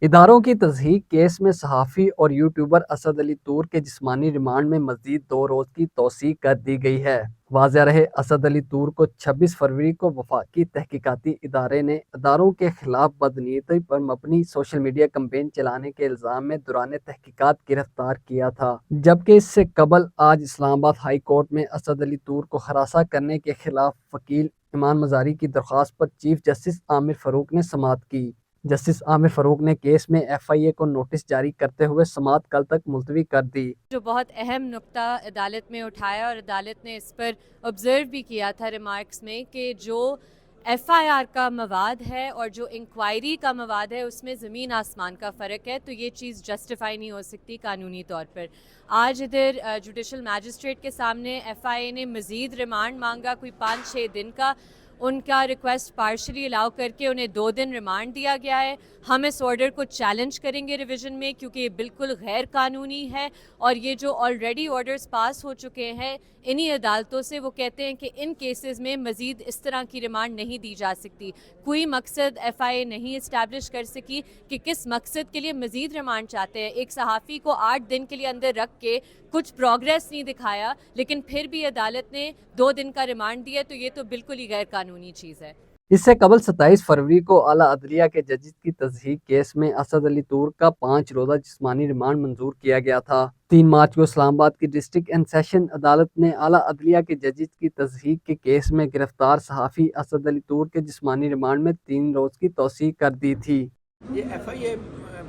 اداروں کی تضحیک کیس میں صحافی اور یوٹیوبر اسد علی طور کے جسمانی ریمانڈ میں مزید 2 روز کی توسیع کر دی گئی ہے۔ واضح رہے، اسد علی طور کو 26 فروری کو وفاقی تحقیقاتی ادارے نے اداروں کے خلاف بدنیتی پر مبنی سوشل میڈیا کمپین چلانے کے الزام میں دوران تحقیقات گرفتار کیا تھا، جبکہ اس سے قبل آج اسلام آباد ہائی کورٹ میں اسد علی طور کو ہراساں کرنے کے خلاف وکیل ایمان مزاری کی درخواست پر چیف جسٹس عامر فاروق نے سماعت کی۔ جسٹس عامر فاروق نے کیس میں ایف آئی اے کو نوٹس جاری کرتے ہوئے سماعت کل تک ملتوی کر دی۔ جو بہت اہم نقطہ عدالت میں اٹھایا اور عدالت نے اس پر آبزرو بھی کیا تھا ریمارکس میں کہ جو ایف آئی آر کا مواد ہے اور جو انکوائری کا مواد ہے اس میں زمین آسمان کا فرق ہے، تو یہ چیز جسٹیفائی نہیں ہو سکتی قانونی طور پر۔ آج ادھر جوڈیشل میجسٹریٹ کے سامنے ایف آئی اے نے مزید ریمانڈ مانگا، کوئی 5-6 دن کا۔ ان کا ریکویسٹ پارشلی الاؤ کر کے انہیں 2 دن ریمانڈ دیا گیا ہے۔ ہم اس آرڈر کو چیلنج کریں گے ریویژن میں، کیونکہ یہ بالکل غیر قانونی ہے، اور یہ جو آلریڈی آرڈرز پاس ہو چکے ہیں انہی عدالتوں سے، وہ کہتے ہیں کہ ان کیسز میں مزید اس طرح کی ریمانڈ نہیں دی جا سکتی۔ کوئی مقصد ایف آئی اے نہیں اسٹیبلش کر سکی کہ کس مقصد کے لیے مزید ریمانڈ چاہتے ہیں۔ ایک صحافی کو 8 دن کے لیے اندر رکھ کے کچھ پروگریس نہیں دکھایا، لیکن پھر بھی عدالت نے 2 دن کا ریمانڈ دیا، تو یہ تو بالکل ہی غیر قانونی چیز ہے۔ اس سے قبل 27 فروری کو اعلیٰ عدلیہ کے ججز کی تضحیک کیس میں اسد علی طور کا 5 روزہ جسمانی ریمانڈ منظور کیا گیا تھا۔ 3 مارچ کو اسلام آباد کی ڈسٹرکٹ اینڈ سیشن عدالت نے اعلیٰ عدلیہ کے ججز کی تضحیک کے کیس میں گرفتار صحافی اسد علی طور کے جسمانی ریمانڈ میں 3 روز کی توسیع کر دی تھی۔ یہ ایف آئی اے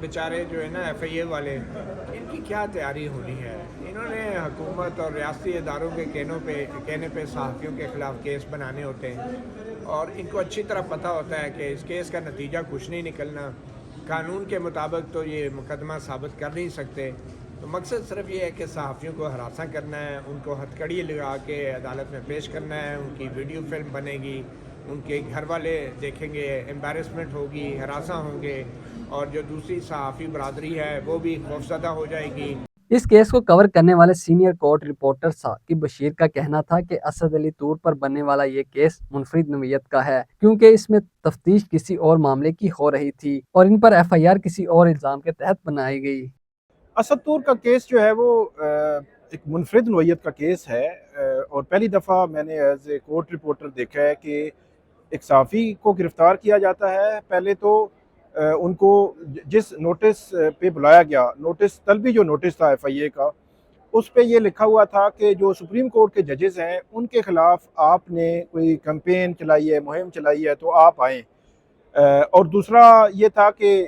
بیچارے جو ہے نا، ایف آئی اے والے، ان کی کیا تیاری ہونی ہے؟ انہوں نے حکومت اور ریاستی اداروں کے کہنے پہ صحافیوں کے خلاف کیس بنانے ہوتے ہیں، اور ان کو اچھی طرح پتہ ہوتا ہے کہ اس کیس کا نتیجہ کچھ نہیں نکلنا، قانون کے مطابق تو یہ مقدمہ ثابت کر نہیں سکتے۔ تو مقصد صرف یہ ہے کہ صحافیوں کو ہراساں کرنا ہے، ان کو ہتھکڑی لگا کے عدالت میں پیش کرنا ہے، ان کی ویڈیو فلم بنے گی، ان کے گھر والے دیکھیں گے، ایمبیرسمنٹ ہوگی، ہراساں ہوں گے، اور جو دوسری صحافی برادری ہے وہ بھی خوفزدہ ہو جائے گی۔ اس کیس کو کور کرنے والے senior court reporter Saqib Bashir کا کہنا تھا کہ اسد علی طور پر بننے والا یہ کیس منفرد نوعیت کا ہے، کیونکہ اس میں تفتیش کسی اور معاملے کی ہو رہی تھی اور ان پر ایف آئی آر کسی اور الزام کے تحت بنائی گئی۔ اسد طور کا کیس جو ہے وہ ایک منفرد نوعیت کا کیس ہے، اور پہلی دفعہ میں نے ایز اے کورٹ رپورٹر دیکھا ہے کہ ایک صحافی کو گرفتار کیا جاتا ہے۔ پہلے تو ان کو جس نوٹس پہ بلایا گیا، نوٹس طلبی جو نوٹس تھا ایف آئی اے کا، اس پہ یہ لکھا ہوا تھا کہ جو سپریم کورٹ کے ججز ہیں ان کے خلاف آپ نے کوئی کمپین چلائی ہے، مہم چلائی ہے، تو آپ آئیں۔ اور دوسرا یہ تھا کہ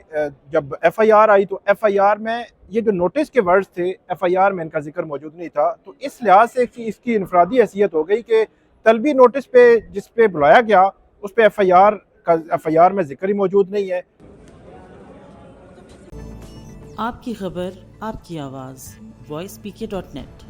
جب ایف آئی آر آئی تو ایف آئی آر میں یہ جو نوٹس کے ورڈز تھے، ایف آئی آر میں ان کا ذکر موجود نہیں تھا، تو اس لحاظ سے اس کی انفرادی حیثیت ہو گئی کہ طلبی نوٹس پہ جس پہ بلایا گیا اس پہ ایف آئی آر میں ذکر ہی موجود نہیں ہے۔ آپ کی خبر، آپ کی آواز، voicepk.net